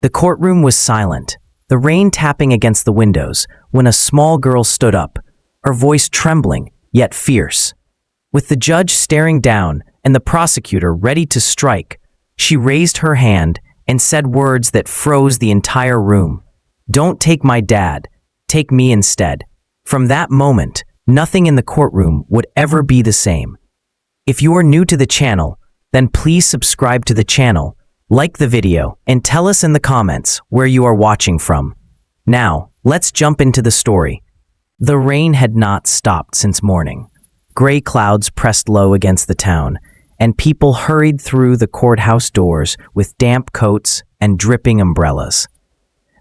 The courtroom was silent, the rain tapping against the windows, when a small girl stood up, her voice trembling, yet fierce. With the judge staring down and the prosecutor ready to strike, she raised her hand and said words that froze the entire room. "Don't take my dad, take me instead." From that moment, nothing in the courtroom would ever be the same. If you are new to the channel, then please subscribe to the channel, like the video, and tell us in the comments where you are watching from. Now, let's jump into the story. The rain had not stopped since morning. Gray clouds pressed low against the town, and people hurried through the courthouse doors with damp coats and dripping umbrellas.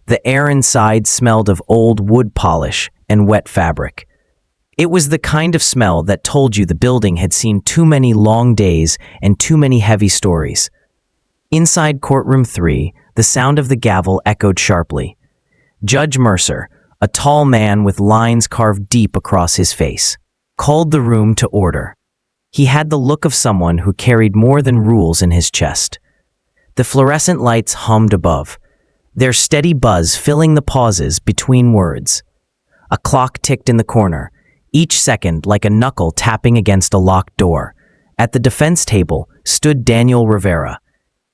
The air inside smelled of old wood polish and wet fabric. It was the kind of smell that told you the building had seen too many long days and too many heavy stories. Inside courtroom 3, the sound of the gavel echoed sharply. Judge Mercer, a tall man with lines carved deep across his face, called the room to order. He had the look of someone who carried more than rules in his chest. The fluorescent lights hummed above, their steady buzz filling the pauses between words. A clock ticked in the corner, each second like a knuckle tapping against a locked door. At the defense table stood Daniel Rivera.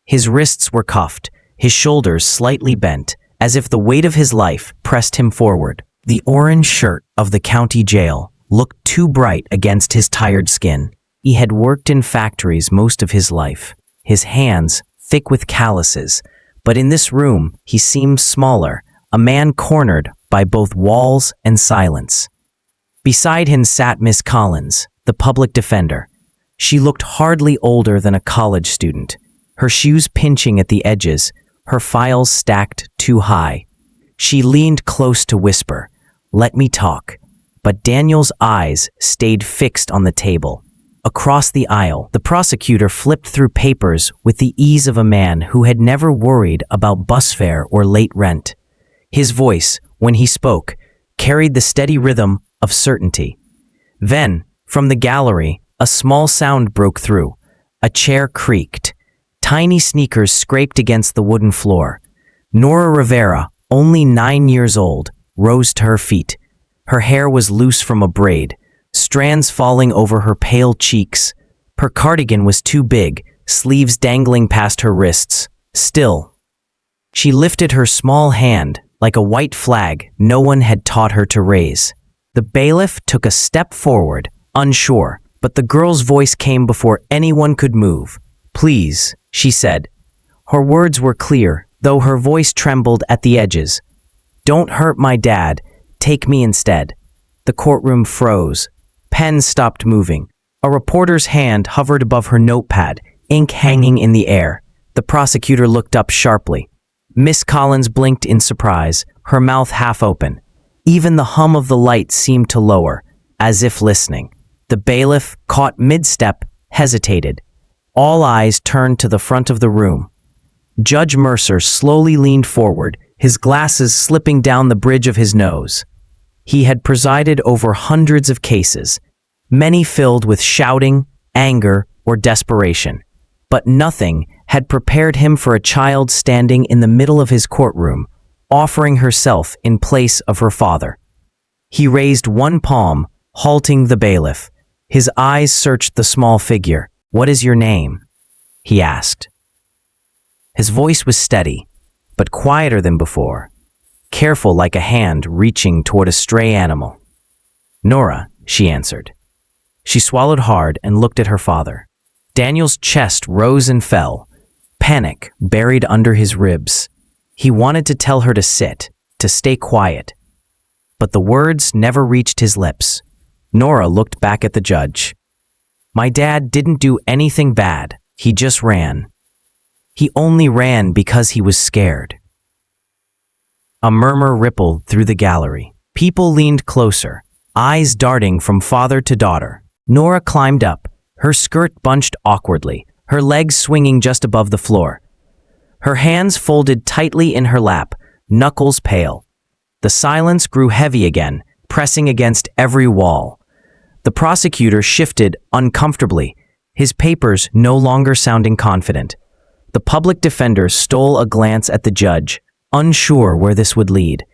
His wrists were cuffed, his shoulders slightly bent, as if the weight of his life pressed him forward. The orange shirt of the county jail looked too bright against his tired skin. He had worked in factories most of his life, his hands thick with calluses, but in this room he seemed smaller, a man cornered by both walls and silence. Beside him sat Miss Collins, the public defender. She looked hardly older than a college student, her shoes pinching at the edges, her files stacked too high. She leaned close to whisper, "Let me talk," but Daniel's eyes stayed fixed on the table. Across the aisle, the prosecutor flipped through papers with the ease of a man who had never worried about bus fare or late rent. His voice, when he spoke, carried the steady rhythm of certainty. Then, from the gallery, a small sound broke through. A chair creaked. Tiny sneakers scraped against the wooden floor. Nora Rivera, only 9 years old, rose to her feet. Her hair was loose from a braid, strands falling over her pale cheeks. Her cardigan was too big, sleeves dangling past her wrists. Still, she lifted her small hand like a white flag no one had taught her to raise. The bailiff took a step forward, unsure, but the girl's voice came before anyone could move. "Please," she said. Her words were clear, though her voice trembled at the edges. "Don't hurt my dad. Take me instead." The courtroom froze. Pens stopped moving. A reporter's hand hovered above her notepad, ink hanging in the air. The prosecutor looked up sharply. Miss Collins blinked in surprise, her mouth half open. Even the hum of the light seemed to lower, as if listening. The bailiff, caught mid-step, hesitated. All eyes turned to the front of the room. Judge Mercer slowly leaned forward, his glasses slipping down the bridge of his nose. He had presided over hundreds of cases, many filled with shouting, anger, or desperation. But nothing had prepared him for a child standing in the middle of his courtroom, offering herself in place of her father. He raised one palm, halting the bailiff. His eyes searched the small figure. "What is your name?" he asked. His voice was steady, but quieter than before, careful like a hand reaching toward a stray animal. "Nora," she answered. She swallowed hard and looked at her father. Daniel's chest rose and fell, panic buried under his ribs. He wanted to tell her to sit, to stay quiet, but the words never reached his lips. Nora looked back at the judge. "My dad didn't do anything bad. He just ran. He only ran because he was scared." A murmur rippled through the gallery. People leaned closer, eyes darting from father to daughter. Nora climbed up, her skirt bunched awkwardly, her legs swinging just above the floor. Her hands folded tightly in her lap, knuckles pale. The silence grew heavy again, pressing against every wall. The prosecutor shifted uncomfortably, his papers no longer sounding confident. The public defender stole a glance at the judge, unsure where this would lead.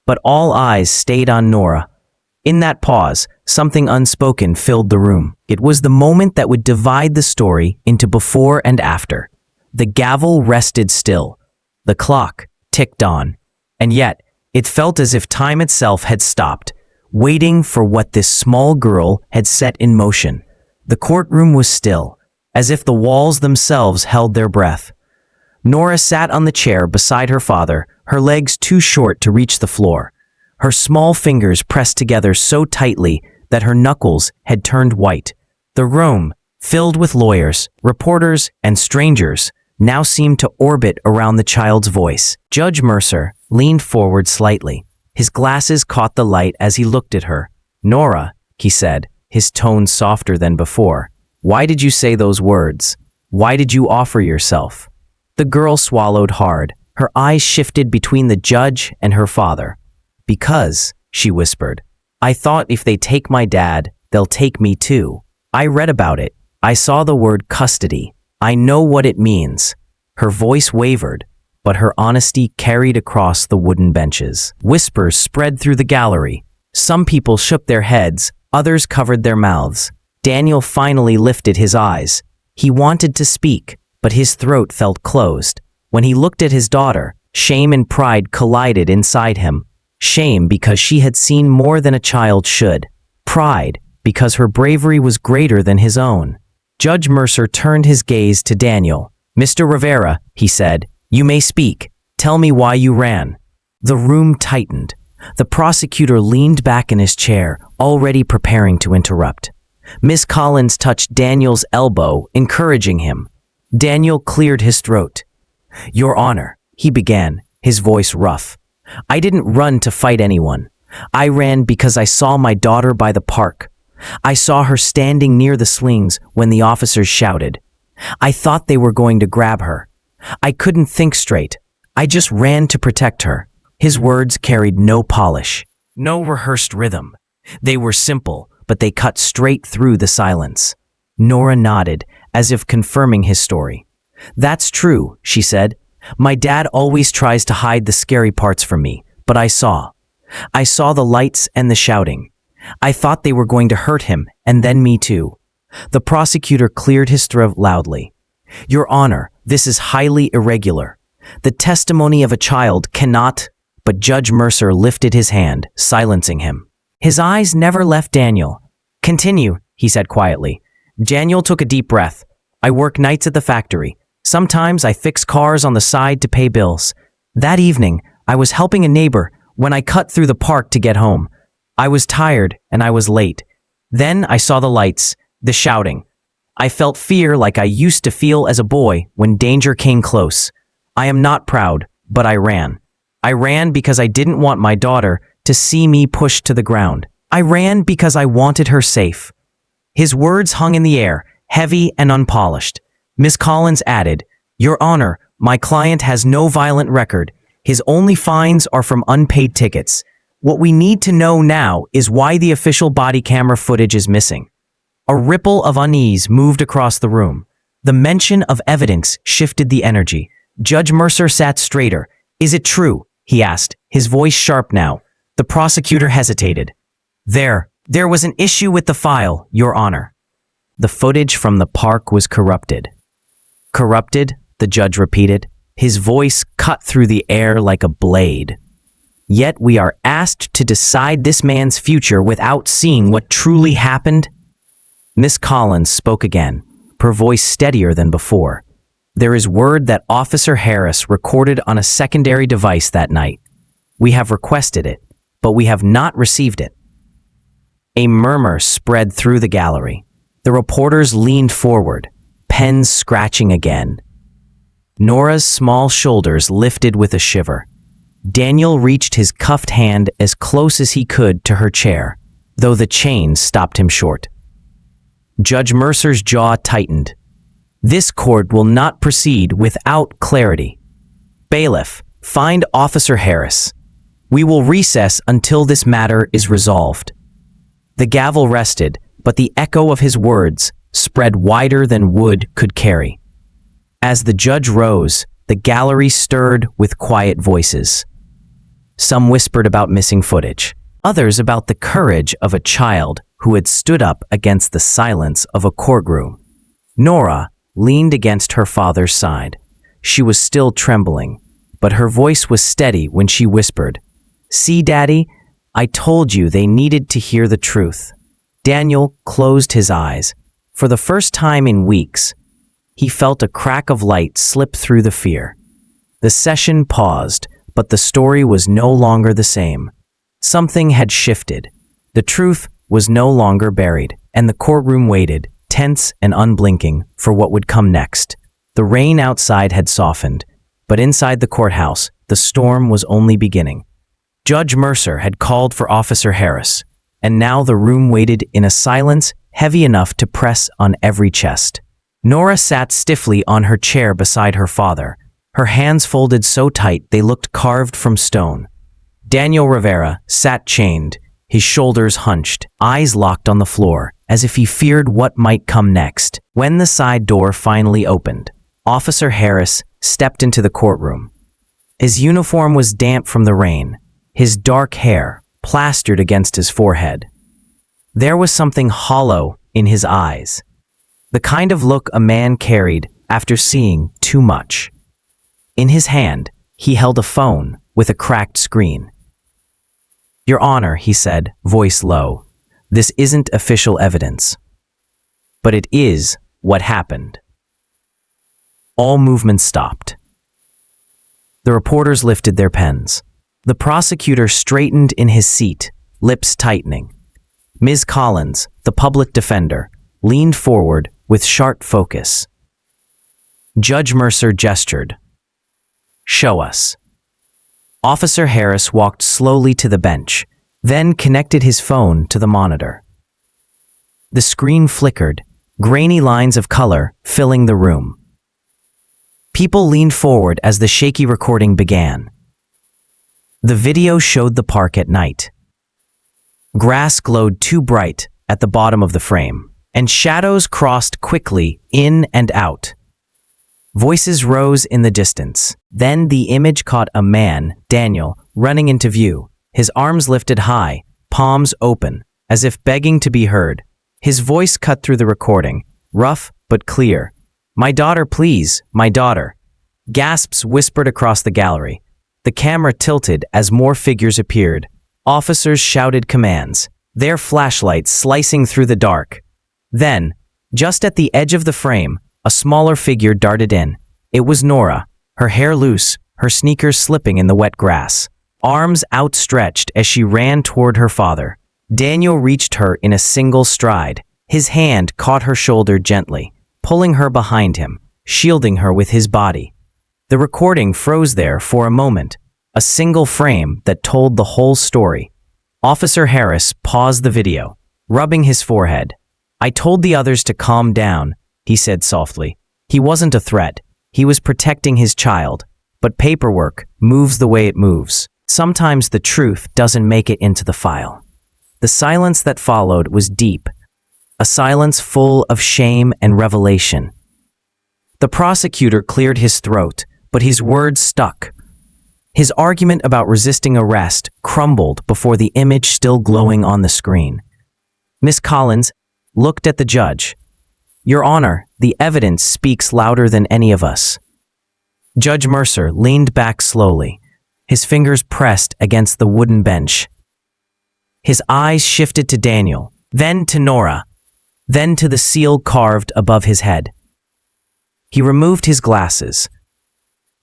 But all eyes stayed on Nora. In that pause, something unspoken filled the room. It was the moment that would divide the story into before and after. The gavel rested still. The clock ticked on. And yet, it felt as if time itself had stopped, waiting for what this small girl had set in motion. The courtroom was still, as if the walls themselves held their breath. Nora sat on the chair beside her father, her legs too short to reach the floor. Her small fingers pressed together so tightly that her knuckles had turned white. The room, filled with lawyers, reporters, and strangers, now seemed to orbit around the child's voice. Judge Mercer leaned forward slightly. His glasses caught the light as he looked at her. "Nora," he said, his tone softer than before, "why did you say those words? Why did you offer yourself?" The girl swallowed hard. Her eyes shifted between the judge and her father. "Because," she whispered, "I thought if they take my dad, they'll take me too. I read about it. I saw the word custody. I know what it means." Her voice wavered, but her honesty carried across the wooden benches. Whispers spread through the gallery. Some people shook their heads, others covered their mouths. Daniel finally lifted his eyes. He wanted to speak, but his throat felt closed. When he looked at his daughter, shame and pride collided inside him. Shame because she had seen more than a child should. Pride because her bravery was greater than his own. Judge Mercer turned his gaze to Daniel. "Mr. Rivera," he said, "you may speak. Tell me why you ran." The room tightened. The prosecutor leaned back in his chair, already preparing to interrupt. Miss Collins touched Daniel's elbow, encouraging him. Daniel cleared his throat. "Your Honor," he began, his voice rough. "I didn't run to fight anyone. I ran because I saw my daughter by the park. I saw her standing near the slings when the officers shouted. I thought they were going to grab her. I couldn't think straight. I just ran to protect her." His words carried no polish, no rehearsed rhythm. They were simple, but they cut straight through the silence. Nora nodded, as if confirming his story. "That's true," she said. "My dad always tries to hide the scary parts from me, but I saw. I saw the lights and the shouting. I thought they were going to hurt him, and then me too." The prosecutor cleared his throat loudly. "Your Honor, this is highly irregular. The testimony of a child cannot—" But Judge Mercer lifted his hand, silencing him. His eyes never left Daniel. "Continue," he said quietly. Daniel took a deep breath. "I work nights at the factory. Sometimes I fix cars on the side to pay bills. That evening, I was helping a neighbor when I cut through the park to get home. I was tired and I was late. Then I saw the lights, the shouting. I felt fear like I used to feel as a boy when danger came close. I am not proud, but I ran. I ran because I didn't want my daughter to see me pushed to the ground. I ran because I wanted her safe." His words hung in the air, heavy and unpolished. Miss Collins added, "Your Honor, my client has no violent record. His only fines are from unpaid tickets. What we need to know now is why the official body camera footage is missing." A ripple of unease moved across the room. The mention of evidence shifted the energy. Judge Mercer sat straighter. "Is it true?" he asked, his voice sharp now. The prosecutor hesitated. There was an issue with the file, Your Honor." The footage from the park was corrupted. "Corrupted?" the judge repeated. His voice cut through the air like a blade. "Yet we are asked to decide this man's future without seeing what truly happened?" Miss Collins spoke again, her voice steadier than before. "There is word that Officer Harris recorded on a secondary device that night. We have requested it, but we have not received it." A murmur spread through the gallery. The reporters leaned forward, pens scratching again. Nora's small shoulders lifted with a shiver. Daniel reached his cuffed hand as close as he could to her chair, though the chains stopped him short. Judge Mercer's jaw tightened. "This court will not proceed without clarity. Bailiff, find Officer Harris. We will recess until this matter is resolved." The gavel rested, but the echo of his words spread wider than wood could carry. As the judge rose, the gallery stirred with quiet voices. Some whispered about missing footage, others about the courage of a child who had stood up against the silence of a courtroom. Nora leaned against her father's side. She was still trembling, but her voice was steady when she whispered, "See, Daddy, I told you they needed to hear the truth." Daniel closed his eyes. For the first time in weeks, he felt a crack of light slip through the fear. The session paused, but the story was no longer the same. Something had shifted. The truth was no longer buried, and the courtroom waited, tense and unblinking, for what would come next. The rain outside had softened, but inside the courthouse, the storm was only beginning. Judge Mercer had called for Officer Harris, and now the room waited in a silence heavy enough to press on every chest. Nora sat stiffly on her chair beside her father, her hands folded so tight they looked carved from stone. Daniel Rivera sat chained, his shoulders hunched, eyes locked on the floor, as if he feared what might come next. When the side door finally opened, Officer Harris stepped into the courtroom. His uniform was damp from the rain, his dark hair plastered against his forehead. There was something hollow in his eyes, the kind of look a man carried after seeing too much. In his hand, he held a phone with a cracked screen. "Your Honor," he said, voice low, "this isn't official evidence, but it is what happened." All movement stopped. The reporters lifted their pens. The prosecutor straightened in his seat, lips tightening. Ms. Collins, the public defender, leaned forward with sharp focus. Judge Mercer gestured. "Show us." Officer Harris walked slowly to the bench, then connected his phone to the monitor. The screen flickered, grainy lines of color filling the room. People leaned forward as the shaky recording began. The video showed the park at night. Grass glowed too bright at the bottom of the frame, and shadows crossed quickly in and out. Voices rose in the distance. Then the image caught a man, Daniel, running into view, his arms lifted high, palms open, as if begging to be heard. His voice cut through the recording, rough but clear. "My daughter, please, my daughter." Gasps whispered across the gallery. The camera tilted as more figures appeared. Officers shouted commands, their flashlights slicing through the dark. Then, just at the edge of the frame, a smaller figure darted in. It was Nora, her hair loose, her sneakers slipping in the wet grass. Arms outstretched as she ran toward her father. Daniel reached her in a single stride. His hand caught her shoulder gently, pulling her behind him, shielding her with his body. The recording froze there for a moment, a single frame that told the whole story. Officer Harris paused the video, rubbing his forehead. "I told the others to calm down," he said softly. He wasn't a threat. He was protecting his child. But paperwork moves the way it moves. Sometimes the truth doesn't make it into the file. The silence that followed was deep, a silence full of shame and revelation. The prosecutor cleared his throat, but his words stuck. His argument about resisting arrest crumbled before the image still glowing on the screen. Miss Collins looked at the judge. "Your Honor, the evidence speaks louder than any of us." Judge Mercer leaned back slowly, his fingers pressed against the wooden bench. His eyes shifted to Daniel, then to Nora, then to the seal carved above his head. He removed his glasses,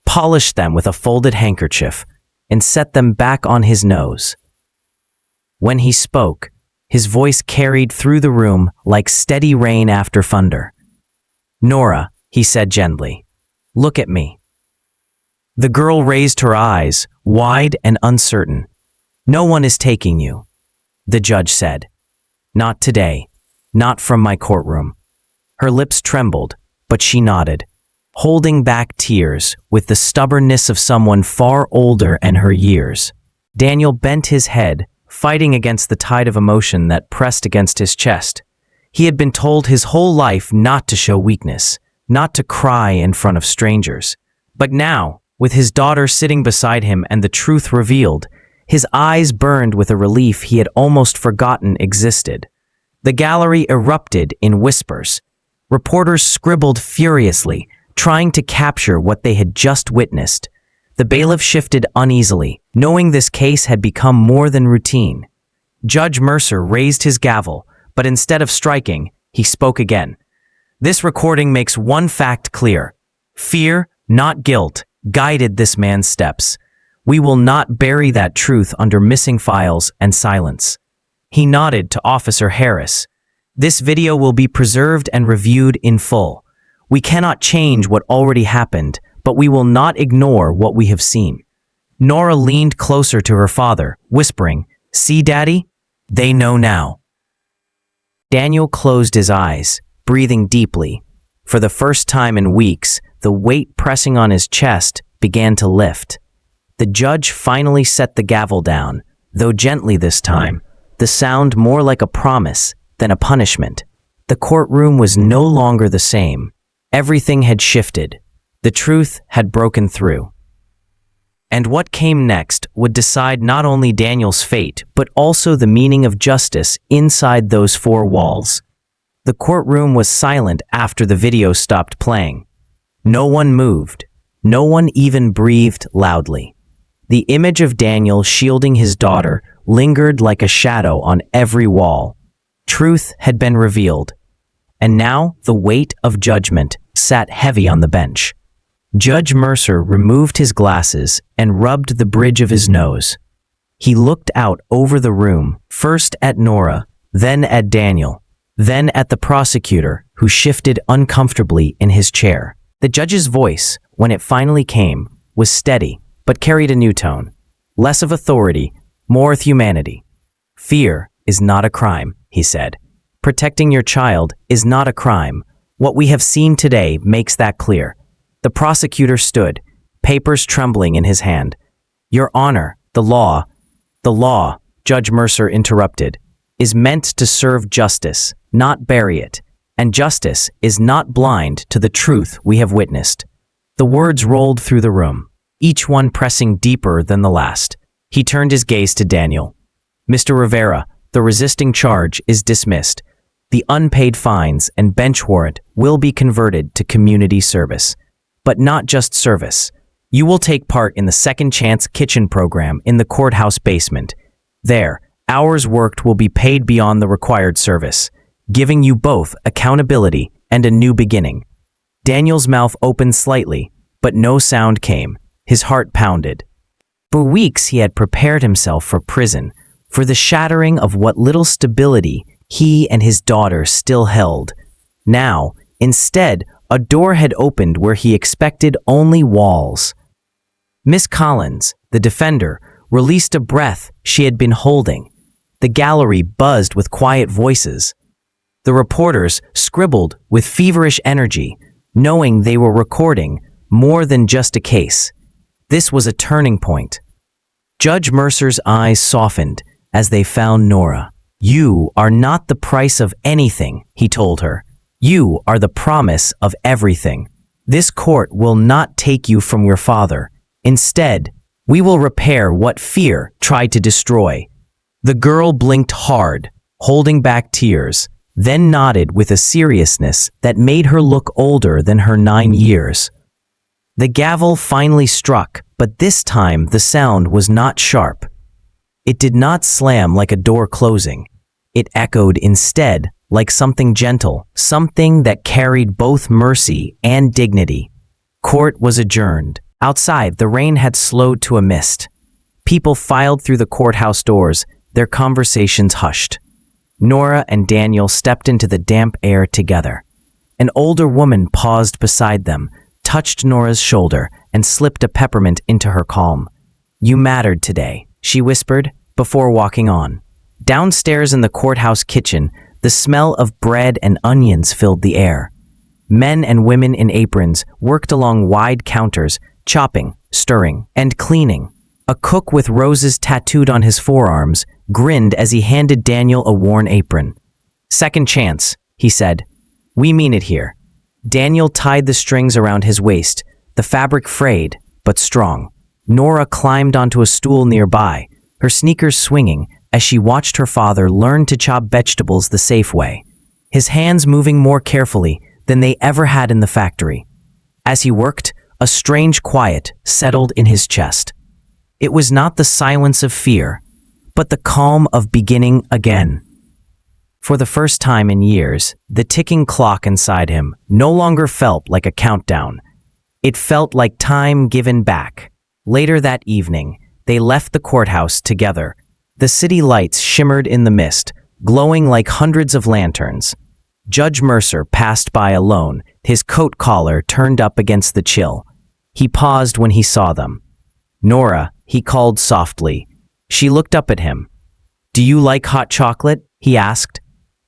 polished them with a folded handkerchief, and set them back on his nose. When he spoke, his voice carried through the room like steady rain after thunder. "Nora," he said gently, "look at me." The girl raised her eyes, wide and uncertain. "No one is taking you," the judge said. "Not today, not from my courtroom." Her lips trembled, but she nodded, holding back tears with the stubbornness of someone far older in her years. Daniel bent his head, fighting against the tide of emotion that pressed against his chest. He had been told his whole life not to show weakness, not to cry in front of strangers. But now, with his daughter sitting beside him and the truth revealed, his eyes burned with a relief he had almost forgotten existed. The gallery erupted in whispers. Reporters scribbled furiously, trying to capture what they had just witnessed. The bailiff shifted uneasily, knowing this case had become more than routine. Judge Mercer raised his gavel, but instead of striking, he spoke again. This recording makes one fact clear. Fear, not guilt, guided this man's steps. We will not bury that truth under missing files and silence. He nodded to Officer Harris. This video will be preserved and reviewed in full. We cannot change what already happened, but we will not ignore what we have seen. Nora leaned closer to her father, whispering, "See, Daddy? They know now." Daniel closed his eyes, breathing deeply. For the first time in weeks, the weight pressing on his chest began to lift. The judge finally set the gavel down, though gently this time, the sound more like a promise than a punishment. The courtroom was no longer the same. Everything had shifted. The truth had broken through. And what came next would decide not only Daniel's fate, but also the meaning of justice inside those four walls. The courtroom was silent after the video stopped playing. No one moved. No one even breathed loudly. The image of Daniel shielding his daughter lingered like a shadow on every wall. Truth had been revealed. And now the weight of judgment sat heavy on the bench. Judge Mercer removed his glasses and rubbed the bridge of his nose. He looked out over the room, first at Nora, then at Daniel, then at the prosecutor, who shifted uncomfortably in his chair. The judge's voice, when it finally came, was steady, but carried a new tone. Less of authority, more with humanity. "Fear is not a crime," he said. "Protecting your child is not a crime. What we have seen today makes that clear." The prosecutor stood, papers trembling in his hand. "Your Honor, the law," Judge Mercer interrupted, "is meant to serve justice, not bury it. And justice is not blind to the truth we have witnessed." The words rolled through the room, each one pressing deeper than the last. He turned his gaze to Daniel. "Mr. Rivera, the resisting charge is dismissed. The unpaid fines and bench warrant will be converted to community service. But not just service. You will take part in the Second Chance Kitchen program in the courthouse basement. There, hours worked will be paid beyond the required service, giving you both accountability and a new beginning." Daniel's mouth opened slightly, but no sound came. His heart pounded. For weeks he had prepared himself for prison, for the shattering of what little stability he and his daughter still held. Now, instead, a door had opened where he expected only walls. Miss Collins, the defender, released a breath she had been holding. The gallery buzzed with quiet voices. The reporters scribbled with feverish energy, knowing they were recording more than just a case. This was a turning point. Judge Mercer's eyes softened as they found Nora. "You are not the price of anything," he told her. "You are the promise of everything. This court will not take you from your father. Instead, we will repair what fear tried to destroy." The girl blinked hard, holding back tears, then nodded with a seriousness that made her look older than her 9 years. The gavel finally struck, but this time the sound was not sharp. It did not slam like a door closing. It echoed instead like something gentle, something that carried both mercy and dignity. Court was adjourned. Outside, the rain had slowed to a mist. People filed through the courthouse doors, their conversations hushed. Nora and Daniel stepped into the damp air together. An older woman paused beside them, touched Nora's shoulder, and slipped a peppermint into her palm. "You mattered today," she whispered, before walking on. Downstairs in the courthouse kitchen, the smell of bread and onions filled the air. Men and women in aprons worked along wide counters, chopping, stirring, and cleaning. A cook with roses tattooed on his forearms grinned as he handed Daniel a worn apron. "Second chance," he said. "We mean it here. Daniel tied the strings around his waist, the fabric frayed, but strong. Nora climbed onto a stool nearby, her sneakers swinging as she watched her father learn to chop vegetables the safe way, his hands moving more carefully than they ever had in the factory. As he worked, a strange quiet settled in his chest. It was not the silence of fear, but the calm of beginning again. For the first time in years, the ticking clock inside him no longer felt like a countdown. It felt like time given back. Later that evening, they left the courthouse together. The city lights shimmered in the mist, glowing like hundreds of lanterns. Judge Mercer passed by alone, his coat collar turned up against the chill. He paused when he saw them. "Nora," he called softly. She looked up at him. "Do you like hot chocolate?" he asked.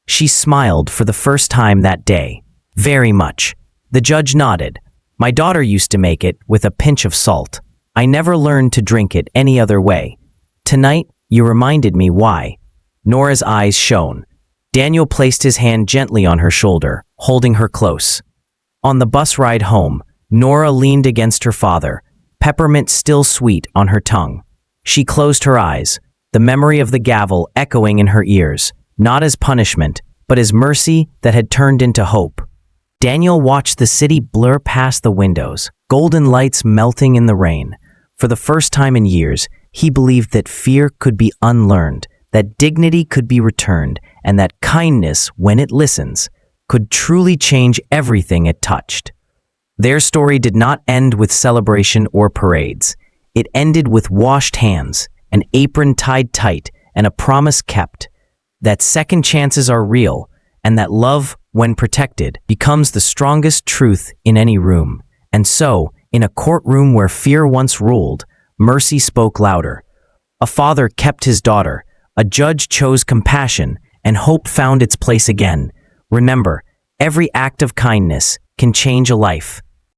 She smiled for the first time that day. "Very much." The judge nodded. "My daughter used to make it with a pinch of salt. I never learned to drink it any other way. Tonight, you reminded me why." Nora's eyes shone. Daniel placed his hand gently on her shoulder, holding her close. On the bus ride home, Nora leaned against her father, peppermint still sweet on her tongue. She closed her eyes, the memory of the gavel echoing in her ears, not as punishment, but as mercy that had turned into hope. Daniel watched the city blur past the windows, golden lights melting in the rain. For the first time in years, he believed that fear could be unlearned, that dignity could be returned, and that kindness, when it listens, could truly change everything it touched. Their story did not end with celebration or parades. It ended with washed hands, an apron tied tight, and a promise kept that second chances are real, and that love, when protected, becomes the strongest truth in any room. And so, in a courtroom where fear once ruled, mercy spoke louder. A father kept his daughter, a judge chose compassion, and hope found its place again. Remember, every act of kindness can change a life.